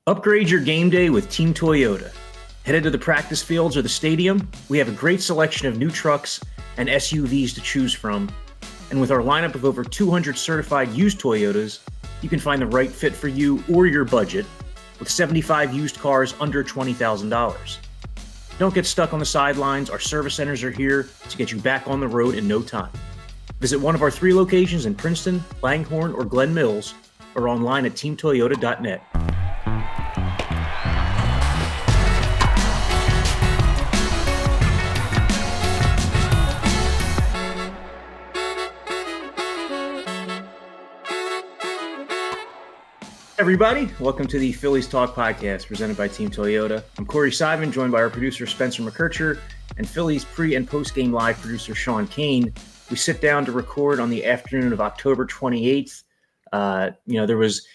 Upgrade your game day with Team Toyota. Headed to the practice fields or the stadium, we have a great selection of new trucks and SUVs to choose from. And with our lineup of over 200 certified used Toyotas, you can find the right fit for you or your budget with 75 used cars under $20,000. Don't get stuck on the sidelines. Our service centers are here to get you back on the road in no time. Visit one of our 3 locations in Princeton, Langhorne, or Glen Mills, or online at teamtoyota.net. Everybody, welcome to the Phillies Talk Podcast presented by Team Toyota. I'm Corey Simon, joined by our producer Spencer McKercher and Phillies pre- and post-game live producer Sean Kane. We sit down to record on the afternoon of October 28th. There was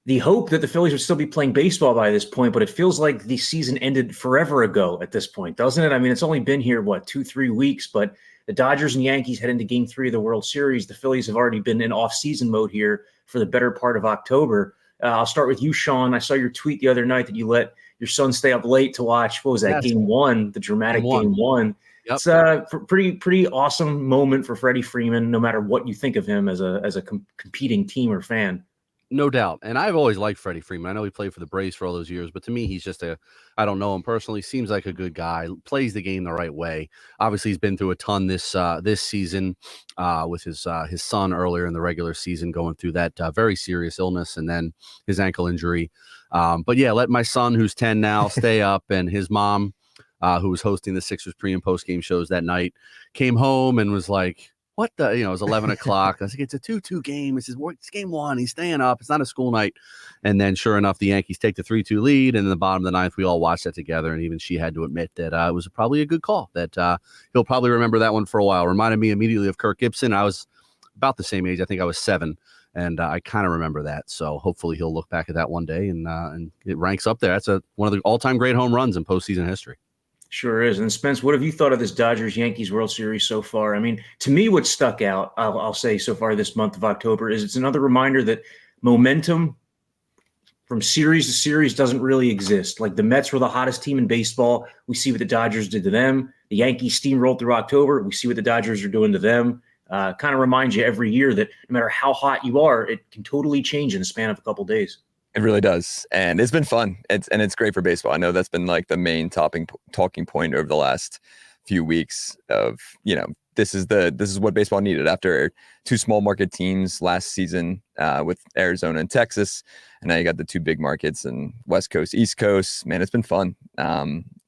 the hope that the Phillies would still be playing baseball by this point, but it feels like the season ended forever ago at this point, doesn't it? I mean, it's only been here, 2-3 weeks, but the Dodgers and Yankees head into Game 3 of the World Series. The Phillies have already been in off-season mode here for the better part of October. I'll start with you, Sean. I saw your tweet the other night that you let your son stay up late to watch, what was that, Game 1, the dramatic Game 1. Yep. It's a pretty awesome moment for Freddie Freeman, no matter what you think of him as a competing team or fan. No doubt. And I've always liked Freddie Freeman. I know he played for the Braves for all those years, but to me, he's just I don't know him personally, seems like a good guy, plays the game the right way. Obviously, he's been through a ton this season with his son earlier in the regular season going through that very serious illness and then his ankle injury. But yeah, let my son, who's 10 now, stay up, and his mom, who was hosting the Sixers pre and post game shows that night, came home and was like, what the, it was 11 o'clock. I was like, it's a 2-2 game. It's Game 1. He's staying up. It's not a school night. And then sure enough, the Yankees take the 3-2 lead. And in the bottom of the ninth, we all watched that together. And even she had to admit that it was probably a good call, that he'll probably remember that one for a while. Reminded me immediately of Kirk Gibson. I was about the same age. I think I was 7. And I kind of remember that. So hopefully he'll look back at that one day and it ranks up there. That's one of the all-time great home runs in postseason history. Sure is. And Spence, what have you thought of this Dodgers-Yankees World Series so far? I mean, to me, what stuck out, I'll say so far this month of October, is it's another reminder that momentum from series to series doesn't really exist. Like the Mets were the hottest team in baseball. We see what the Dodgers did to them. The Yankees steamrolled through October. We see what the Dodgers are doing to them. Kind of reminds you every year that no matter how hot you are, it can totally change in the span of a couple days. It really does. And it's been fun. It's great for baseball. I know that's been like the main talking point over the last few weeks of, this is what baseball needed after 2 small market teams last season with Arizona and Texas. And now you got the 2 big markets and West Coast, East Coast. Man, it's been fun.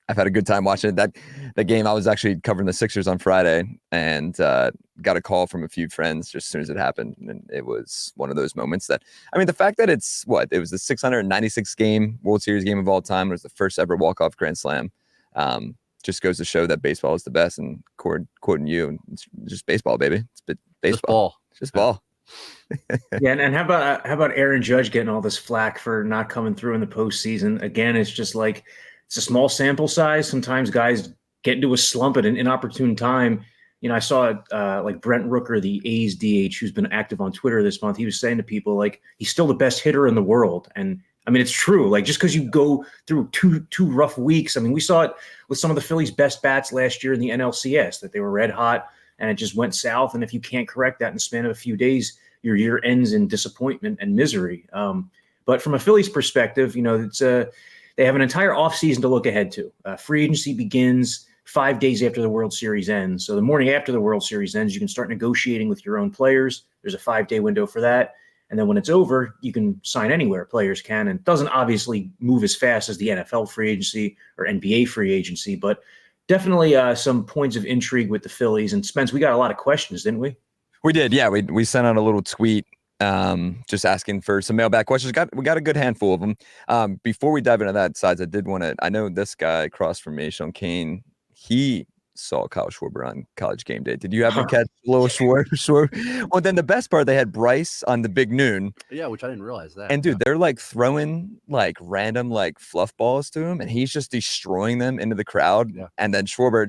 I've had a good time watching it. That game, I was actually covering the Sixers on Friday and got a call from a few friends just as soon as it happened. And it was one of those moments that, the fact that it was the 696th game, World Series game of all time. It was the first ever walk-off Grand Slam. Just goes to show that baseball is the best. And quoting you, it's just baseball, baby. It's baseball. Just ball. Yeah, and how about Aaron Judge getting all this flack for not coming through in the postseason? Again, it's just like, it's a small sample size. Sometimes guys get into a slump at an inopportune time. I saw like Brent Rooker, the A's DH, who's been active on Twitter this month. He was saying to people, like, he's still the best hitter in the world. And it's true. Like, just because you go through two rough weeks. We saw it with some of the Phillies' best bats last year in the NLCS, that they were red hot and it just went south. And if you can't correct that in the span of a few days, your year ends in disappointment and misery. But from a Phillies perspective, they have an entire offseason to look ahead to. Free agency begins 5 days after the World Series ends. So the morning after the World Series ends, you can start negotiating with your own players. There's a 5-day window for that. And then when it's over, you can sign anywhere, players can. And it doesn't obviously move as fast as the NFL free agency or NBA free agency, but definitely some points of intrigue with the Phillies. And Spence, we got a lot of questions, didn't we? We did, yeah. We sent out a little tweet just asking for some mailbag questions. We got a good handful of them. Before we dive into that, I know this guy across from me, Sean Kane, he saw Kyle Schwarber on College Game Day. Did you happen to catch a little Schwarber? Well, then the best part, they had Bryce on the Big Noon. Yeah, which I didn't realize that. And dude, they're like throwing like random like fluff balls to him, and he's just destroying them into the crowd. Yeah. And then Schwarber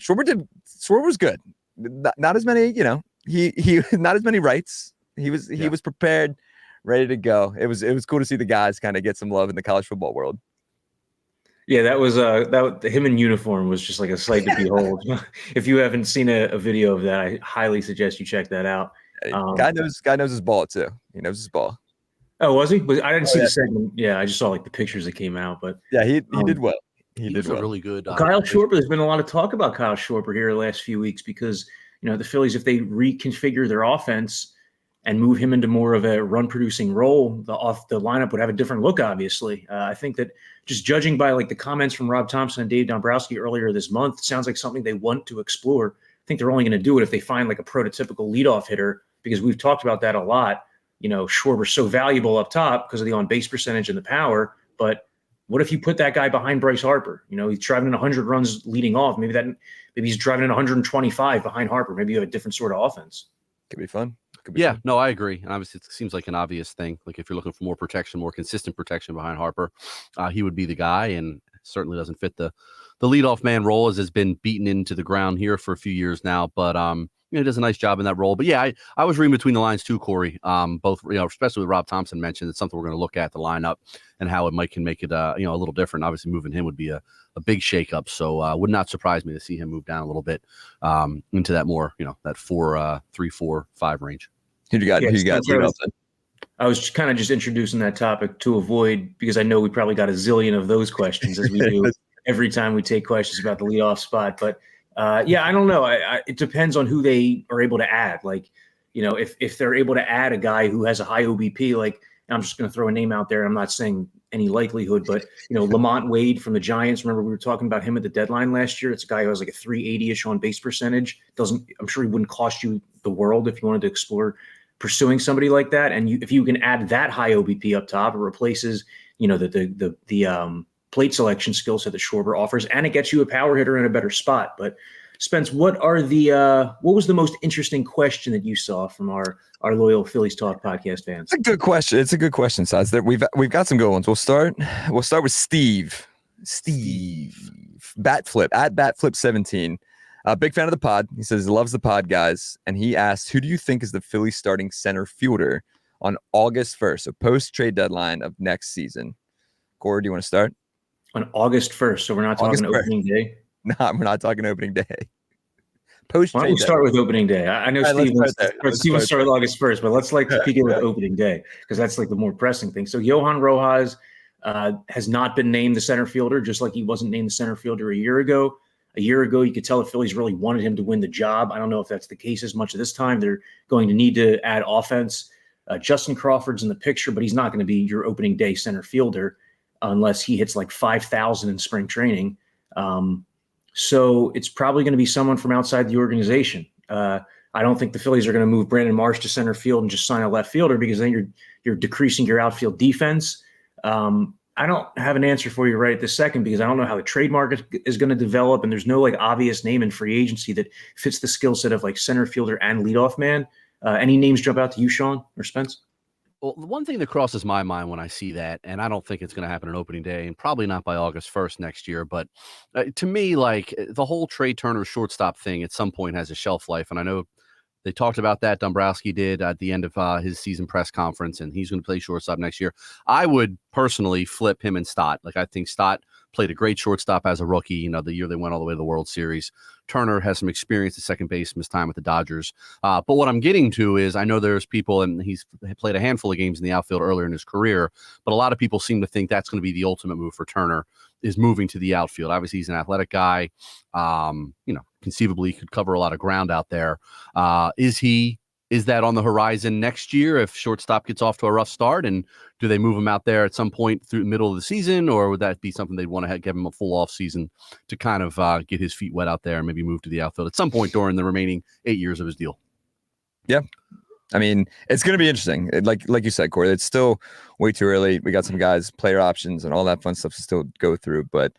was good. Not as many, he not as many rights. He was prepared, ready to go. It was cool to see the guys kind of get some love in the college football world. Yeah, that was him in uniform was just like a sight to behold. If you haven't seen a video of that, I highly suggest you check that out. Guy knows his ball too. He knows his ball. Oh, was he? I didn't see yeah. the segment. Yeah, I just saw like the pictures that came out. But yeah, he did well. He did a really good. Kyle Schwarber. There's been a lot of talk about Kyle Schwarber here the last few weeks because the Phillies, if they reconfigure their offense and move him into more of a run-producing role, the lineup would have a different look. Obviously, I think that just judging by like the comments from Rob Thompson and Dave Dombrowski earlier this month, it sounds like something they want to explore. I think they're only going to do it if they find like a prototypical leadoff hitter because we've talked about that a lot. Schwarber's so valuable up top because of the on-base percentage and the power, but what if you put that guy behind Bryce Harper? He's driving in 100 runs leading off. Maybe he's driving in 125 behind Harper. Maybe you have a different sort of offense. Could be fun. Yeah, no, I agree. And obviously, it seems like an obvious thing. Like if you're looking for more protection, more consistent protection behind Harper, he would be the guy, and certainly doesn't fit the leadoff man role as has been beaten into the ground here for a few years now. But he does a nice job in that role. But yeah, I was reading between the lines too, Corey. Both, especially with Rob Thompson mentioned, it's something we're going to look at the lineup and how it can make it a little different. Obviously, moving him would be a big shakeup. So would not surprise me to see him move down a little bit into that more, that 4, 3, 4, 5 range. Who you got? I was kind of just introducing that topic to avoid, because I know we probably got a zillion of those questions as we do every time we take questions about the leadoff spot. But I don't know. It depends on who they are able to add. Like, if they're able to add a guy who has a high OBP, like I'm just going to throw a name out there. I'm not saying any likelihood, but Lamont Wade from the Giants. Remember we were talking about him at the deadline last year. It's a guy who has like a 380-ish on base percentage. I'm sure he wouldn't cost you the world if you wanted to explore pursuing somebody like that. And if you can add that high OBP up top, it replaces the plate selection skill set that Schwarber offers, and it gets you a power hitter in a better spot. But Spence, what was the most interesting question that you saw from our loyal Phillies Talk podcast fans? It's a good question. It's a good question, Sides. We've got some good ones. We'll start with Steve. Batflip at Batflip17. Big fan of the pod. He says he loves the pod, guys. And he asked, who do you think is the Phillies starting center fielder on August 1st, so post-trade deadline of next season? Corey, do you want to start? On August 1st, so we're not talking opening day? No, we're not talking opening day. Why don't we start with opening day? I know Steven started August 1st, but let's begin with opening day, because that's like the more pressing thing. So Johan Rojas has not been named the center fielder, just like he wasn't named the center fielder a year ago. A year ago, you could tell the Phillies really wanted him to win the job. I don't know if that's the case as much of this time. They're going to need to add offense. Justin Crawford's in the picture, but he's not going to be your opening day center fielder unless he hits like 5,000 in spring training. So it's probably going to be someone from outside the organization. I don't think the Phillies are going to move Brandon Marsh to center field and just sign a left fielder, because then you're decreasing your outfield defense. I don't have an answer for you right at this second, because I don't know how the trade market is going to develop, and there's no like obvious name in free agency that fits the skill set of like center fielder and leadoff man. Any names jump out to you, Sean or Spence? Well, the one thing that crosses my mind when I see that, and I don't think it's going to happen on opening day, and probably not by August 1st next year, but to me, like the whole Trey Turner shortstop thing at some point has a shelf life. And I know they talked about that. Dombrowski did at the end of his season press conference, and he's going to play shortstop next year. I would personally flip him and Stott. Like, I think Stott played a great shortstop as a rookie, the year they went all the way to the World Series. Turner has some experience at second base from his time with the Dodgers. But what I'm getting to is, I know there's people, and he's played a handful of games in the outfield earlier in his career, but a lot of people seem to think that's going to be the ultimate move for Turner, is moving to the outfield. Obviously, he's an athletic guy. Conceivably could cover a lot of ground out there. Is that on the horizon next year if shortstop gets off to a rough start? And do they move him out there at some point through the middle of the season, or would that be something they'd want to give him a full off season to kind of get his feet wet out there and maybe move to the outfield at some point during the remaining 8 years of his deal? Yeah. I mean, it's going to be interesting. Like you said, Corey, it's still way too early. We got some guys, player options and all that fun stuff to still go through. But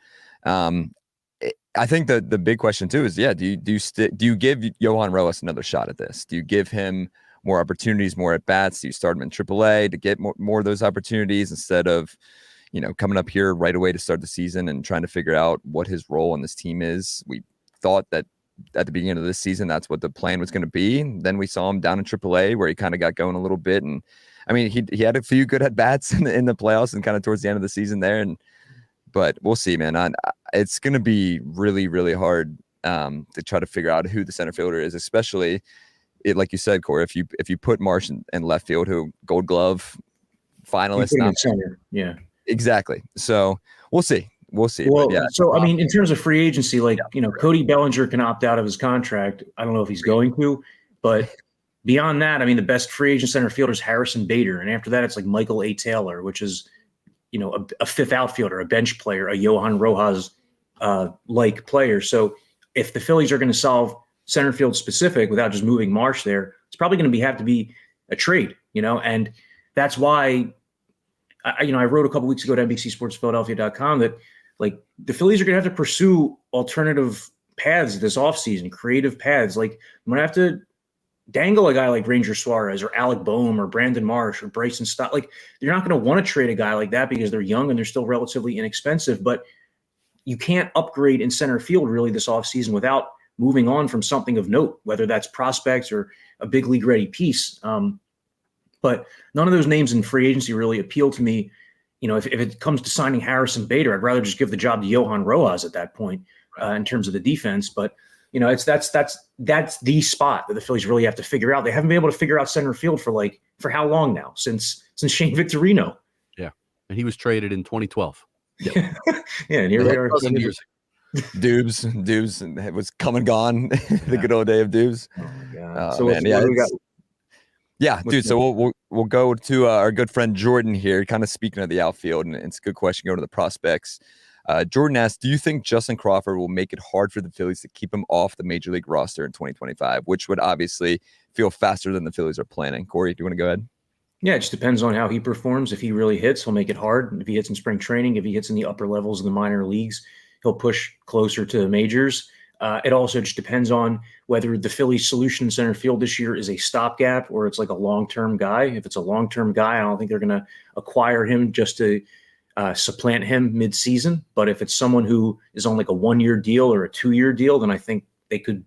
I think the big question too is, do you give Johan Rojas another shot at this? Do you give him more opportunities, more at bats? Do you start him in AAA to get more of those opportunities instead of, coming up here right away to start the season and trying to figure out what his role on this team is? We thought that at the beginning of this season, that's what the plan was going to be. Then we saw him down in AAA where he kind of got going a little bit. And I mean, he had a few good at bats in the playoffs and kind of towards the end of the season there. but we'll see, man. It's going to be really, really hard to try to figure out who the center fielder is, especially like you said, Corey, if you put Marsh in left field, who Gold Glove finalist, not center. Yeah, exactly. So we'll see. We'll see. Well, yeah, so I mean, in terms of free agency, like, Cody Bellinger can opt out of his contract. I don't know if he's going to, but beyond that, I mean, the best free agent center fielder is Harrison Bader. And after that, it's like Michael A. Taylor, which is, a fifth outfielder, a bench player, a Johan Rojas like player. So if the Phillies are going to solve center field specific without just moving Marsh there, it's probably going to have to be a trade, and that's why I wrote a couple weeks ago at NBC Sports Philadelphia.com that, like, the Phillies are going to have to pursue alternative paths this offseason, creative paths. Like, I'm going to have to dangle a guy like Ranger Suarez or Alec Boehm or Brandon Marsh or Bryson Stott. Like, you're not going to want to trade a guy like that because they're young and they're still relatively inexpensive. But you can't upgrade in center field really this offseason without moving on from something of note, whether that's prospects or a big league ready piece. But none of those names in free agency really appeal to me. If it comes to signing Harrison Bader, I'd rather just give the job to Johan Rojas at that point in terms of the defense. But that's the spot that the Phillies really have to figure out. They haven't been able to figure out center field for how long now, since Shane Victorino. Yeah, and he was traded in 2012. Yeah, and here we are. Dubes was come and gone. The good old day of Dubes. Oh my God. So man, dude. So we'll go to our good friend Jordan here, kind of speaking of the outfield, and it's a good question going to the prospects. Jordan asks, do you think Justin Crawford will make it hard for the Phillies to keep him off the major league roster in 2025, which would obviously feel faster than the Phillies are planning? Corey, do you want to go ahead? Yeah, it just depends on how he performs. If he really hits, he'll make it hard. If he hits in spring training, if he hits in the upper levels of the minor leagues, he'll push closer to the majors. It also just depends on whether the Phillies' solution in center field this year is a stopgap or it's like a long-term guy. If it's a long-term guy, I don't think they're going to acquire him just to supplant him mid-season. But if it's someone who is on like a 1-year deal or a 2-year deal, then I think they could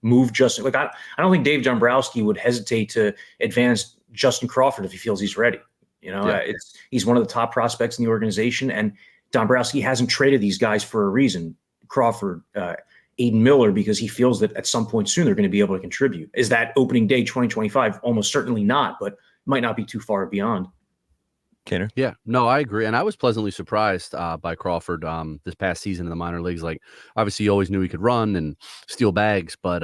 move Justin. Like, I don't think Dave Dombrowski would hesitate to advance Justin Crawford if he feels he's ready. He's one of the top prospects in the organization, and Dombrowski hasn't traded these guys for a reason. Crawford, Aiden Miller, because he feels that at some point soon they're going to be able to contribute. Is that opening day 2025? Almost certainly not, but might not be too far beyond. Kanner? Yeah, no, I agree. And I was pleasantly surprised by Crawford this past season in the minor leagues. Like, obviously, you always knew he could run and steal bags, but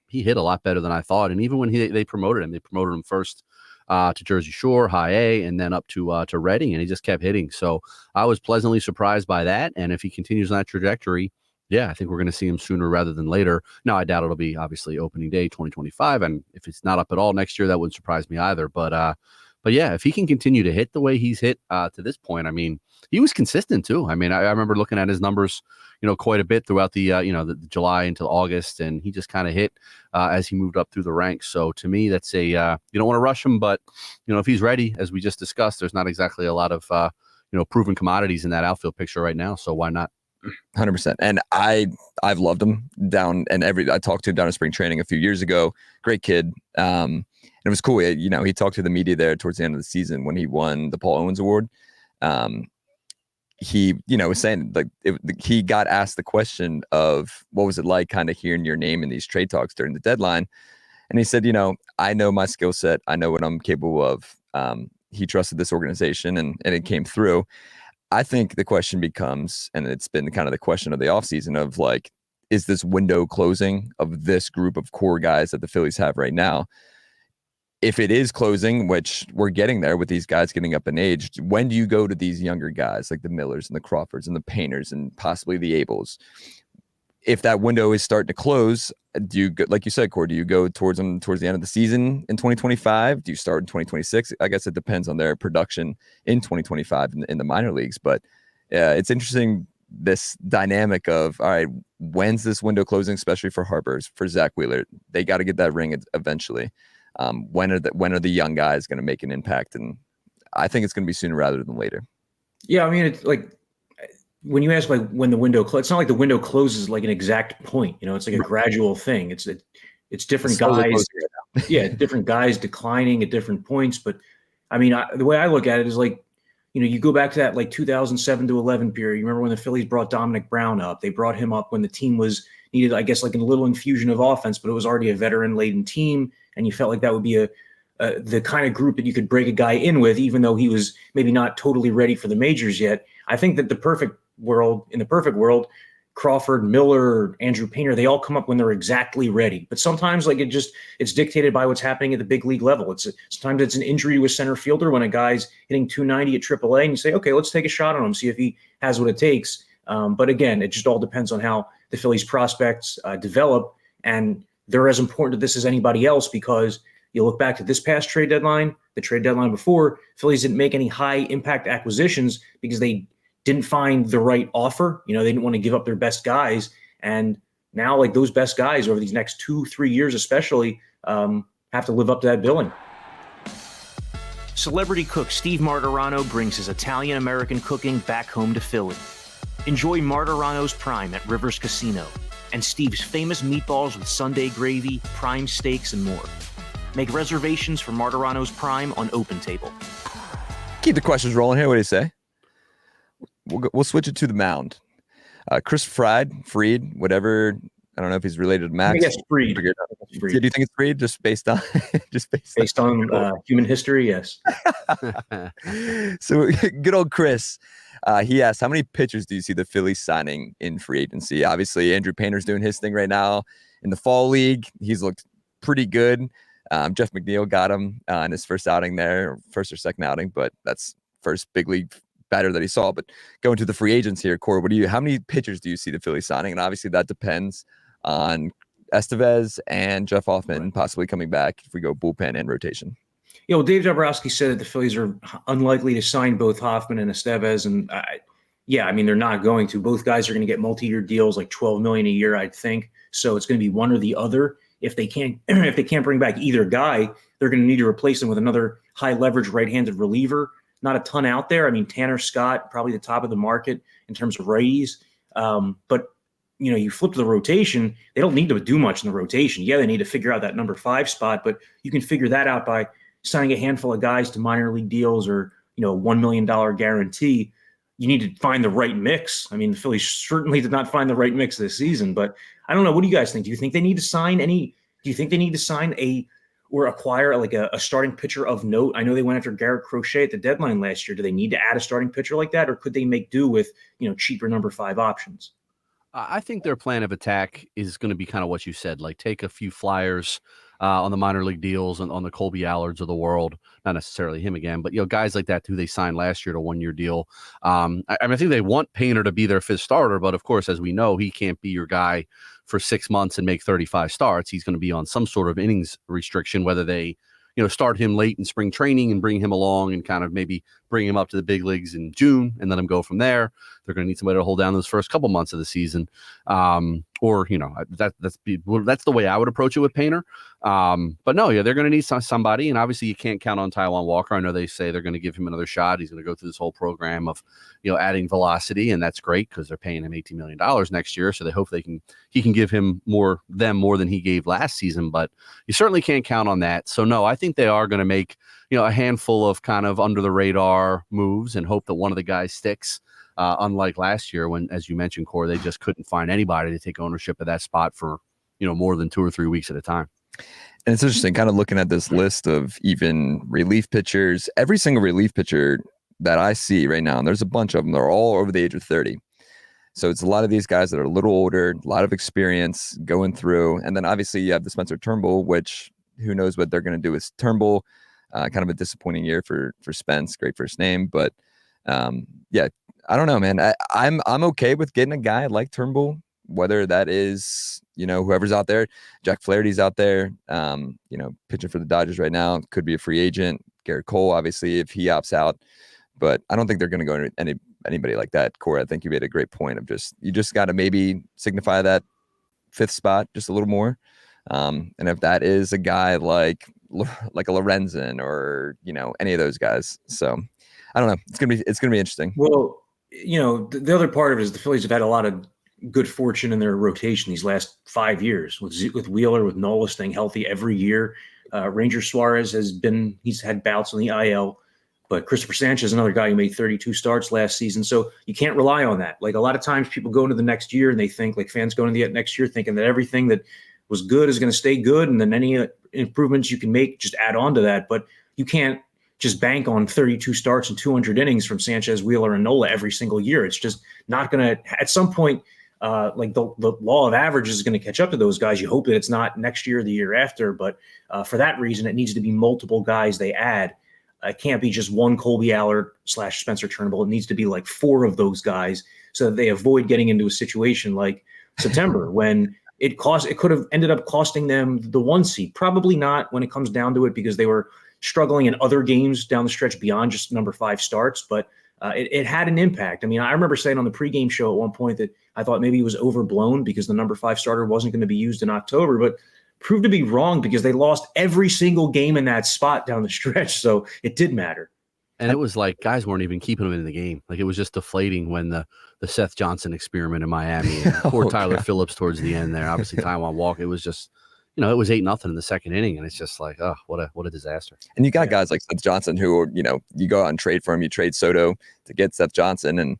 he hit a lot better than I thought. And even when they promoted him first to Jersey Shore, High A, and then up to Reading, and he just kept hitting. So I was pleasantly surprised by that. And if he continues on that trajectory, yeah, I think we're going to see him sooner rather than later. Now, I doubt it'll be obviously opening day 2025, and if it's not up at all next year, that wouldn't surprise me either. But yeah, if he can continue to hit the way he's hit to this point, I mean, he was consistent too. I mean, I remember looking at his numbers, quite a bit throughout the the July until August, and he just kind of hit as he moved up through the ranks. So to me, that's you don't want to rush him, but if he's ready, as we just discussed, there's not exactly a lot of proven commodities in that outfield picture right now. So why not? 100%. And I've loved him down, and I talked to him down in spring training a few years ago. Great kid. And it was cool. He talked to the media there towards the end of the season when he won the Paul Owens Award. He, was saying, like, he got asked the question of what was it like kind of hearing your name in these trade talks during the deadline. And he said, I know my skill set. I know what I'm capable of. He trusted this organization and it came through. I think the question becomes, and it's been kind of the question of the offseason of, like, is this window closing of this group of core guys that the Phillies have right now? If it is closing, which we're getting there with these guys getting up in age, when do you go to these younger guys like the Millers and the Crawfords and the Painters and possibly the Abels? If that window is starting to close, do you go, like you said, Corey, do you go towards them towards the end of the season in 2025? Do you start in 2026? I guess it depends on their production in 2025 in the minor leagues. But it's interesting, this dynamic of, all right, when's this window closing, especially for Harper, for Zach Wheeler? They got to get that ring eventually. When are the young guys going to make an impact? And I think it's going to be sooner rather than later. Yeah, I mean, it's like, when you ask like when the window it's not like the window closes like an exact point. It's like a gradual thing. It's different guys. Yeah, different guys declining at different points. But I mean, the way I look at it is like you go back to that like 2007 to 11 period. You remember when the Phillies brought Dominic Brown up? They brought him up when the team needed, I guess, like a little infusion of offense, but it was already a veteran-laden team, and you felt like that would be the kind of group that you could break a guy in with, even though he was maybe not totally ready for the majors yet. I think that in the perfect world, Crawford, Miller, Andrew Painter, they all come up when they're exactly ready. But sometimes like it's dictated by what's happening at the big league level. Sometimes it's an injury to a center fielder when a guy's hitting 290 at AAA and you say, okay, let's take a shot on him, see if he has what it takes. But again, it just all depends on how the Phillies prospects develop. And they're as important to this as anybody else, because you look back to this past trade deadline, the trade deadline before, Phillies didn't make any high impact acquisitions because they didn't find the right offer. They didn't want to give up their best guys. And now like those best guys over these next 2-3 years, especially, have to live up to that billing. Celebrity cook Steve Martirano brings his Italian-American cooking back home to Philly. Enjoy Martirano's Prime at Rivers Casino and Steve's famous meatballs with Sunday gravy, prime steaks, and more. Make reservations for Martirano's Prime on OpenTable. Keep the questions rolling here. What do you say? We'll switch it to the mound. Chris Fried, whatever. I don't know if he's related to Max. I guess Fried. Do you think it's Fried? Just based on human history? Yes. So good old Chris. He asked, how many pitchers do you see the Phillies signing in free agency? Obviously, Andrew Painter's doing his thing right now in the fall league. He's looked pretty good. Jeff McNeil got him in his first outing there, first or second outing, but that's first big league batter that he saw. But going to the free agents here, Corey, how many pitchers do you see the Phillies signing? And obviously that depends on Estevez and Jeff Hoffman possibly coming back if we go bullpen and rotation. Yeah, well, Dave Dombrowski said that the Phillies are unlikely to sign both Hoffman and Estevez, and they're not going to. Both guys are going to get multi-year deals, like $12 million a year, I'd think. So it's going to be one or the other. If they can't bring back either guy, they're going to need to replace him with another high leverage right-handed reliever. Not a ton out there. I mean, Tanner Scott, probably the top of the market in terms of righties. But you flip to the rotation, they don't need to do much in the rotation. Yeah, they need to figure out that number 5 spot, but you can figure that out by signing a handful of guys to minor league deals or, $1 million guarantee. You need to find the right mix. I mean, the Phillies certainly did not find the right mix this season, but I don't know. What do you guys think? Do you think they need to sign or acquire like a starting pitcher of note? I know they went after Garrett Crochet at the deadline last year. Do they need to add a starting pitcher like that, or could they make do with, cheaper number 5 options? I think their plan of attack is going to be kind of what you said, like take a few flyers on the minor league deals and on the Colby Allards of the world, not necessarily him again, but guys like that who they signed last year to 1-year deal. I think they want Painter to be their 5th starter, but of course, as we know, he can't be your guy for 6 months and make 35 starts. He's going to be on some sort of innings restriction, whether they start him late in spring training and bring him along and kind of maybe bring him up to the big leagues in June and let him go from there. They're going to need somebody to hold down those first couple months of the season. That's the way I would approach it with Painter. But no, they're going to need somebody. And obviously you can't count on Taijuan Walker. I know they say they're going to give him another shot. He's going to go through this whole program of, adding velocity. And that's great because they're paying him $18 million next year. So they hope he can give him more than he gave last season, but you certainly can't count on that. So no, I think they are going to make, a handful of kind of under the radar moves and hope that one of the guys sticks. Unlike last year when, as you mentioned, Corey, they just couldn't find anybody to take ownership of that spot for, more than 2 or 3 weeks at a time. And it's interesting kind of looking at this list of even relief pitchers. Every single relief pitcher that I see right now, and there's a bunch of them, they're all over the age of 30. So it's a lot of these guys that are a little older, a lot of experience going through. And then obviously you have the Spencer Turnbull, which who knows what they're going to do with Turnbull. Kind of a disappointing year for Spence, great first name. But I don't know, man. I'm okay with getting a guy like Turnbull, whether that is, whoever's out there. Jack Flaherty's out there, pitching for the Dodgers right now. Could be a free agent. Garrett Cole, obviously, if he opts out. But I don't think they're going to go into anybody like that. Corey, I think you made a great point of you just got to maybe signify that 5th spot just a little more. And if that is a guy like a Lorenzen or, any of those guys. So I don't know. It's going to be interesting. Well, the other part of it is the Phillies have had a lot of good fortune in their rotation these last 5 years with Wheeler, with Nola staying healthy every year. Ranger Suarez he's had bouts on the IL. But Christopher Sanchez, another guy who made 32 starts last season. So you can't rely on that. Like a lot of times people go into the next year and they think, like fans go into the next year thinking that everything that was good is going to stay good. And then any improvements you can make, just add on to that. But you can't just bank on 32 starts and 200 innings from Sanchez, Wheeler, and Nola every single year. It's just not going to, at some point, like the law of averages is going to catch up to those guys. You hope that it's not next year or the year after. But for that reason, it needs to be multiple guys they add. It can't be just one Colby Allard / Spencer Turnbull. It needs to be like 4 of those guys so that they avoid getting into a situation like September when it could have ended up costing them the 1 seed. Probably not when it comes down to it because they were struggling in other games down the stretch beyond just number 5 starts. But it had an impact. I mean, I remember saying on the pregame show at one point that I thought maybe it was overblown because the number 5 starter wasn't going to be used in October, but proved to be wrong because they lost every single game in that spot down the stretch. So it did matter. And it was like guys weren't even keeping him in the game. Like it was just deflating when the Seth Johnson experiment in Miami and poor Tyler Phillips towards the end there. Obviously Taijuan Walker. It was just, it was 8-0 in the second inning. And it's just like, oh, what a disaster. And you got guys like Seth Johnson who, you go out and trade for him. You trade Soto to get Seth Johnson. And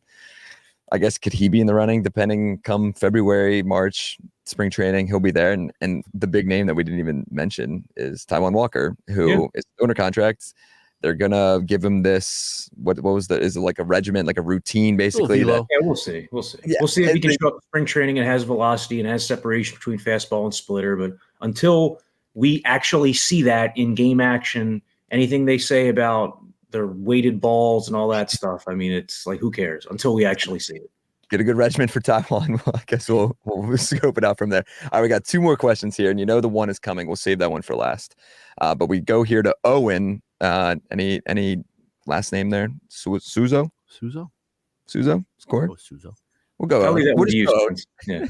I guess could he be in the running depending come February, March, spring training, he'll be there. And the big name that we didn't even mention is Taijuan Walker, who is under contract. They're going to give him this, what was is it like a regimen, like a routine, basically? We'll see. Yeah. We'll see if he can show up in spring training and has velocity and has separation between fastball and splitter. But until we actually see that in game action, anything they say about their weighted balls and all that stuff, I mean, it's like, who cares until we actually see it. Get a good regimen for Taijuan. Well, I guess we'll scope it out from there. All right, we got 2 more questions here, and the one is coming. We'll save that one for last. But we go here to Owen. Any last name there? Suzo? Score? Oh, Suzo. We'll go Owen. Yeah.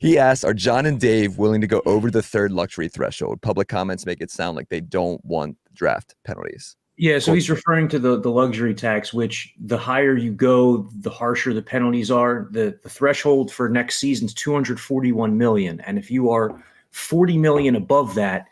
He asked, are John and Dave willing to go over the 3rd luxury threshold? Public comments make it sound like they don't want draft penalties. Yeah, so he's referring to the luxury tax, which the higher you go, the harsher the penalties are. The threshold for next season is $241 million, and if you are $40 million above that,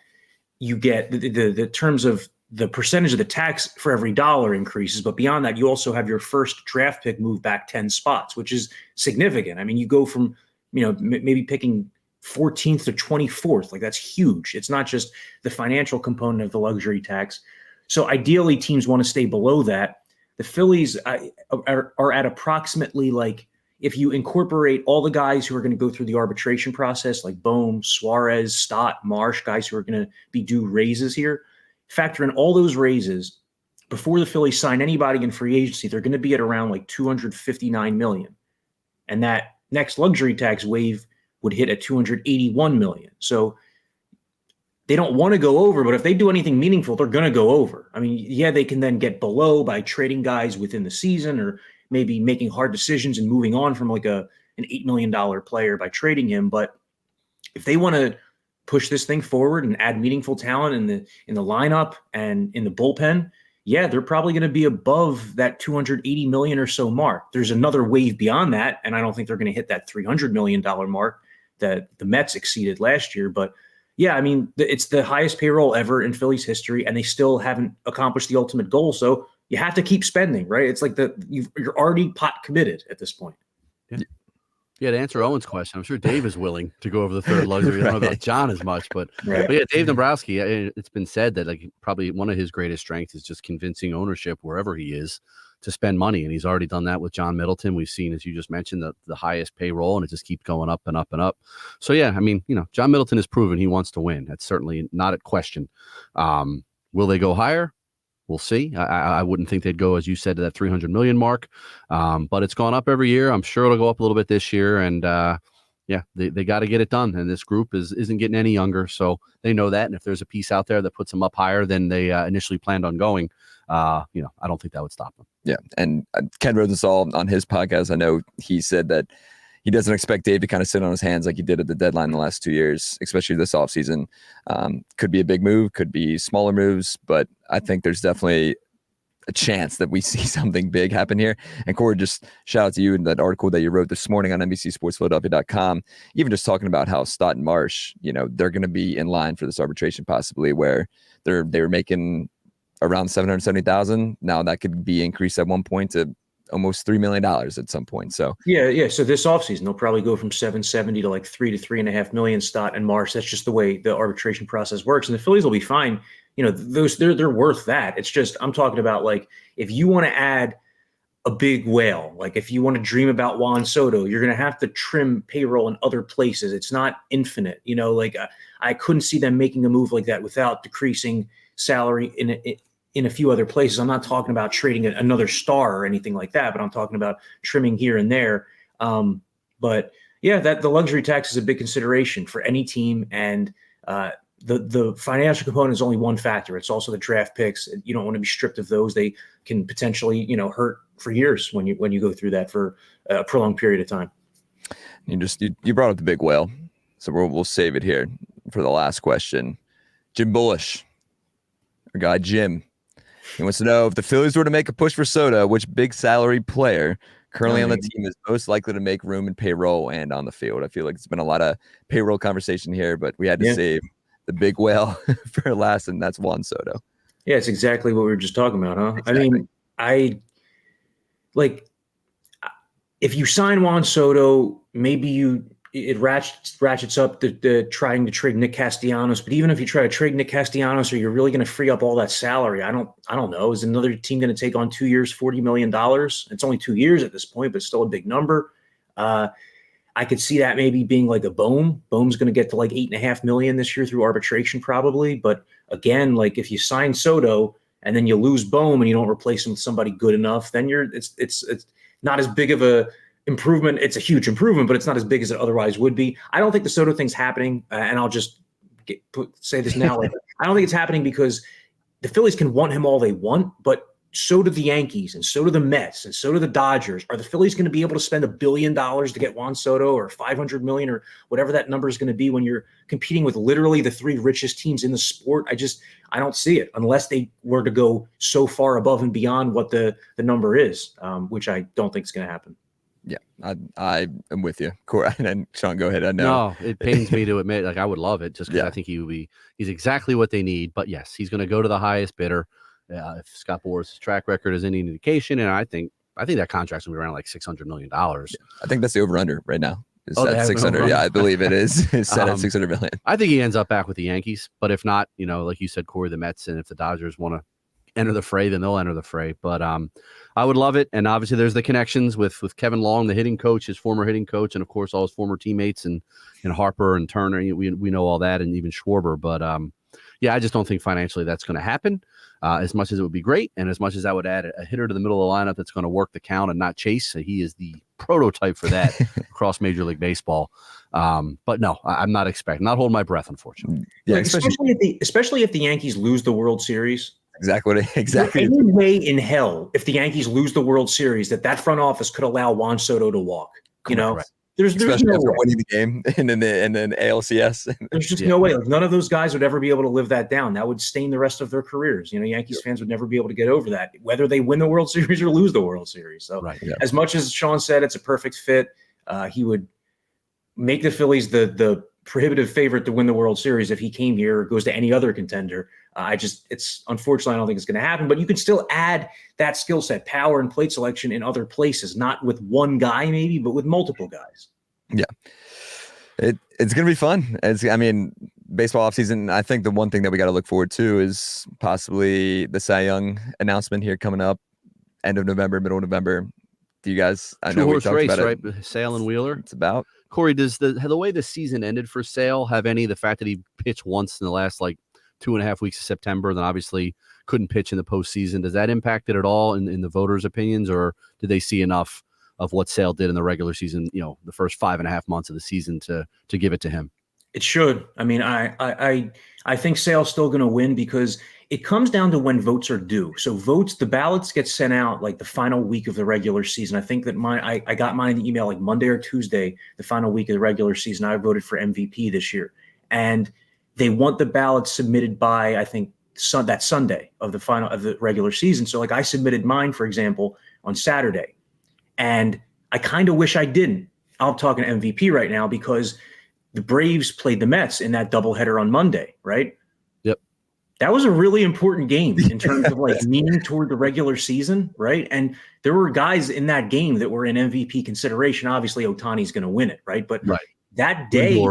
you get the terms of the percentage of the tax for every dollar increases. But beyond that, you also have your first draft pick move back 10 spots, which is significant. I mean, you go from maybe picking 14th to 24th, like that's huge. It's not just the financial component of the luxury tax. So ideally, teams want to stay below that. The Phillies are at approximately, like, if you incorporate all the guys who are going to go through the arbitration process, like Bohm, Suarez, Stott, Marsh, guys who are going to be due raises here, factor in all those raises before the Phillies sign anybody in free agency, they're going to be at around like $259 million. And that next luxury tax wave would hit at $281 million. So they don't want to go over, but if they do anything meaningful, they're going to go over. I mean, yeah, they can then get below by trading guys within the season or maybe making hard decisions and moving on from like an $8 million player by trading him. But if they want to push this thing forward and add meaningful talent in the lineup and in the bullpen, yeah, they're probably going to be above that $280 million or so mark. There's another wave beyond that, and I don't think they're going to hit that $300 million mark that the Mets exceeded last year. But yeah, I mean, it's the highest payroll ever in Phillies history, and they still haven't accomplished the ultimate goal. So you have to keep spending, right? It's like you're already pot committed at this point. Yeah, to answer Owen's question, I'm sure Dave is willing to go over the 3rd luxury. I don't know about John as much, but yeah, Dave Dombrowski, it's been said that like probably one of his greatest strengths is just convincing ownership wherever he is to spend money. And he's already done that with John Middleton. We've seen, as you just mentioned, the highest payroll, and it just keeps going up and up and up. So yeah, I mean, John Middleton has proven he wants to win. That's certainly not a question. Will they go higher? We'll see. I wouldn't think they'd go, as you said, to that 300 million mark. But it's gone up every year. I'm sure it'll go up a little bit this year. And yeah, they got to get it done. And this group isn't getting any younger. So they know that. And if there's a piece out there that puts them up higher than they initially planned on going, I don't think that would stop them. Yeah. And Ken Rosenthal on his podcast, I know he said that he doesn't expect Dave to kind of sit on his hands like he did at the deadline the last 2 years, especially this offseason. Could be a big move, could be smaller moves, but I think there's definitely a chance that we see something big happen here. And Corey, just shout out to you in that article that you wrote this morning on NBC Sports Philadelphia.com, even just talking about how Stott and Marsh, they're going to be in line for this arbitration possibly, where they were making around 770,000. Now that could be increased at one point to almost $3 million at some point. So yeah. So this offseason, they'll probably go from 770 to like 3 to 3.5 million Stott and Marsh. That's just the way the arbitration process works. And the Phillies will be fine. They're worth that. It's just, I'm talking about like, if you want to add a big whale, like if you want to dream about Juan Soto, you're going to have to trim payroll in other places. It's not infinite. I couldn't see them making a move like that without decreasing salary in a few other places. I'm not talking about trading another star or anything like that, but I'm talking about trimming here and there. But yeah, that the luxury tax is a big consideration for any team. And the financial component is only one factor. It's also the draft picks. You don't want to be stripped of those. They can potentially, hurt for years when you go through that for a prolonged period of time. You brought up the big whale. So we'll save it here for the last question. Jim Bullish, our guy Jim, he wants to know, if the Phillies were to make a push for Soto, which big salary player currently on the team is most likely to make room in payroll and on the field? I feel like it's been a lot of payroll conversation here, but we had to save the big whale for last, and that's Juan Soto. Yeah, it's exactly what we were just talking about, huh? Exactly. I mean, if you sign Juan Soto, maybe it ratchets up the trying to trade Nick Castellanos. But even if you try to trade Nick Castellanos, are you really going to free up all that salary? I don't know. Is another team going to take on 2 years, $40 million? It's only 2 years at this point, but still a big number. I could see that maybe being like a Bohm. Bohm's going to get to like $8.5 million this year through arbitration probably. But again, like if you sign Soto and then you lose Bohm and you don't replace him with somebody good enough, then it's not as big of a improvement. It's a huge improvement, but it's not as big as it otherwise would be. I don't think the Soto thing's happening, and I'll just say this now. I don't think it's happening because the Phillies can want him all they want, but so do the Yankees, and so do the Mets, and so do the Dodgers. Are the Phillies going to be able to spend $1 billion to get Juan Soto, or $500 million, or whatever that number is going to be when you're competing with literally the three richest teams in the sport? I don't see it unless they were to go so far above and beyond what the number is, which I don't think is going to happen. Yeah, I am with you. Corey, and Sean, go ahead. I know. No, it pains me to admit, like I would love it just because I think he's exactly what they need. But yes, he's going to go to the highest bidder. If Scott Boras' track record is any indication, and I think that contract's going to be around like $600 million. I think that's the over-under right now. It's at at 600. Yeah, I believe it is. It's set at $600 million. I think he ends up back with the Yankees, but if not, like you said, Corey, the Mets, and if the Dodgers want to enter the fray, then they'll enter the fray. But I would love it. And obviously there's the connections with Kevin Long, the hitting coach, his former hitting coach, and of course all his former teammates and Harper and Turner. We know all that, and even Schwarber. But I just don't think financially that's going to happen. As much as it would be great, and as much as I would add a hitter to the middle of the lineup that's going to work the count and not chase. So he is the prototype for that across Major League Baseball. But no, I'm not holding my breath, unfortunately. Yeah, especially if the Yankees lose the World Series. Exactly. Any way in hell, if the Yankees lose the World Series, that front office could allow Juan Soto to walk. Correct. There's especially no after way. winning the game and then ALCS. There's just no way. Like, none of those guys would ever be able to live that down. That would stain the rest of their careers. Yankees fans would never be able to get over that, whether they win the World Series or lose the World Series. So as much as Sean said, it's a perfect fit. He would make the Phillies the prohibitive favorite to win the World Series if he came here or goes to any other contender. Unfortunately, I don't think it's going to happen, but you can still add that skill set, power and plate selection in other places, not with one guy maybe, but with multiple guys. Yeah. It's going to be fun. Baseball offseason, I think the one thing that we got to look forward to is possibly the Cy Young announcement here coming up end of November, middle of November. Do you guys, I know we talked race, about right? it. Sale and Wheeler. It's about. Corey, does the way the season ended for Sale have the fact that he pitched once in the last 2.5 weeks of September, then obviously couldn't pitch in the postseason. Does that impact it at all in the voters' opinions, or did they see enough of what Sale did in the regular season, the first 5.5 months of the season to give it to him? It should. I think Sale's still going to win because it comes down to when votes are due. So the ballots get sent out the final week of the regular season. I think that I got mine in the email Monday or Tuesday, the final week of the regular season. I voted for MVP this year, and they want the ballots submitted by, I think, that Sunday of the regular season. So I submitted mine, for example, on Saturday, and I kind of wish I didn't. I'm talking MVP right now because the Braves played the Mets in that doubleheader on Monday, right? Yep. that was a really important game in terms of like meaning toward the regular season, right? And there were guys in that game that were in MVP consideration. Obviously, Ohtani's going to win it, right? But that day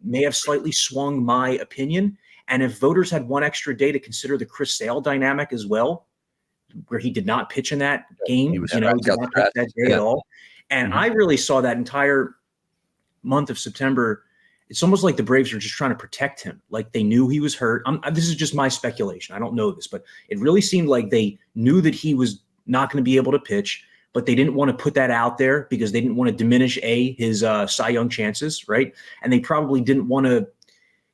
may have slightly swung my opinion. And if voters had one extra day to consider the Chris Sale dynamic as well, where he did not pitch in that game, he did not pitch that day at all. And I really saw that entire month of September. It's almost like the Braves are just trying to protect him. Like they knew he was hurt. This is just my speculation. I don't know this, but it really seemed like they knew that he was not going to be able to pitch, but they didn't want to put that out there because they didn't want to diminish his Cy Young chances, right? And they probably didn't want to,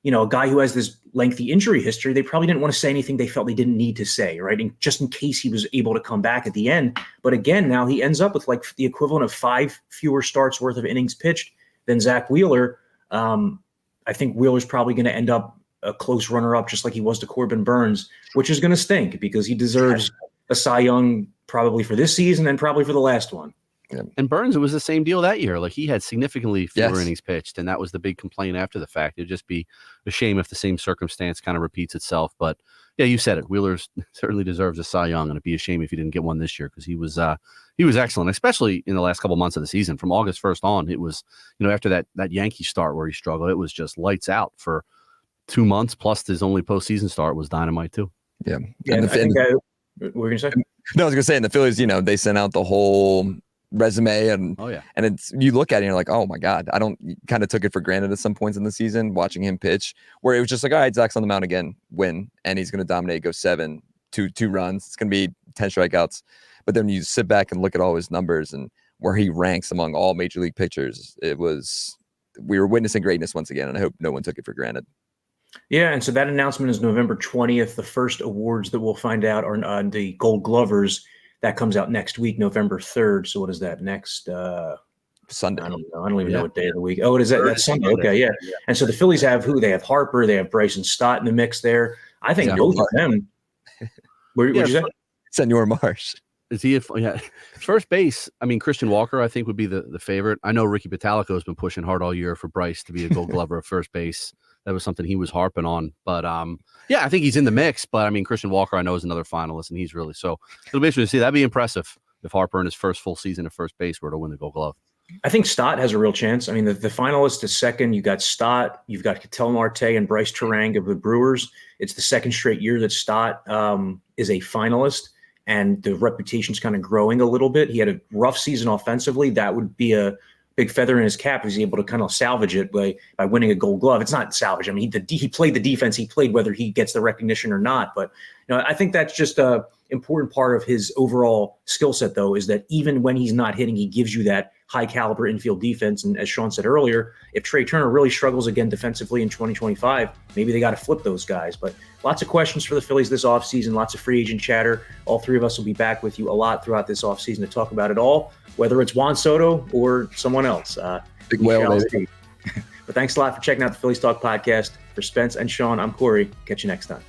a guy who has this lengthy injury history, they probably didn't want to say anything they felt they didn't need to say, right? And just in case he was able to come back at the end. But again, now he ends up with like the equivalent of 5 fewer starts worth of innings pitched than Zach Wheeler. I think Wheeler's probably going to end up a close runner-up, just like he was to Corbin Burns, which is going to stink because he deserves a Cy Young probably for this season and probably for the last one. Yeah. And Burns, it was the same deal that year. Like he had significantly fewer innings pitched, and that was the big complaint after the fact. It'd just be a shame if the same circumstance kind of repeats itself. But yeah, you said it. Wheeler certainly deserves a Cy Young, and it'd be a shame if he didn't get one this year because he was excellent, especially in the last couple months of the season. From August 1st on, it was after that Yankee start where he struggled, it was just lights out for 2 months. Plus, his only postseason start was dynamite too. Yeah. And what were you gonna say? No, I was gonna say in the Phillies, they sent out the whole resume and and it's you look at it and you're like, oh my God, kind of took it for granted at some points in the season watching him pitch where it was just like, all right, Zach's on the mound again, win, and he's gonna dominate, go 7, 2 runs, it's gonna be 10 strikeouts. But then you sit back and look at all his numbers and where he ranks among all major league pitchers, we were witnessing greatness once again, and I hope no one took it for granted. Yeah, and so that announcement is November 20th. The first awards that we'll find out are the Gold Glovers. That comes out next week, November 3rd. So what is that next? Sunday. I don't know. I don't even know what day of the week. Oh, it is that? That's Sunday. Okay, yeah. And so the Phillies have who? They have Harper. They have Bryson Stott in the mix there. I think both of them. What'd you say? Senor Marsh. Is he first base? I mean, Christian Walker, I think, would be the favorite. I know Ricky Pitalico has been pushing hard all year for Bryce to be a Gold Glover at first base. That was something he was harping on. But I think he's in the mix. But I mean, Christian Walker, I know, is another finalist, and he's really so. It'll be interesting to see. That'd be impressive if Harper in his first full season at first base were to win the Gold Glove. I think Stott has a real chance. I mean, the finalist is second. You got Stott, you've got Ketel Marte and Bryce Terang of the Brewers. It's the second straight year that Stott is a finalist, and the reputation's kind of growing a little bit. He had a rough season offensively. That would be a big feather in his cap. He's able to kind of salvage it by winning a Gold Glove. It's not salvage. I mean, he played the defense he played, whether he gets the recognition or not. But I think that's just a important part of his overall skill set, though, is that even when he's not hitting, he gives you that high caliber infield defense. And as Sean said earlier, if Trey Turner really struggles again defensively in 2025, maybe they got to flip those guys. But lots of questions for the Phillies this offseason, lots of free agent chatter. All three of us will be back with you a lot throughout this offseason to talk about it all, whether it's Juan Soto or someone else. Big whale, baby. But thanks a lot for checking out the Phillies Talk Podcast. For Spence and Sean, I'm Corey. Catch you next time.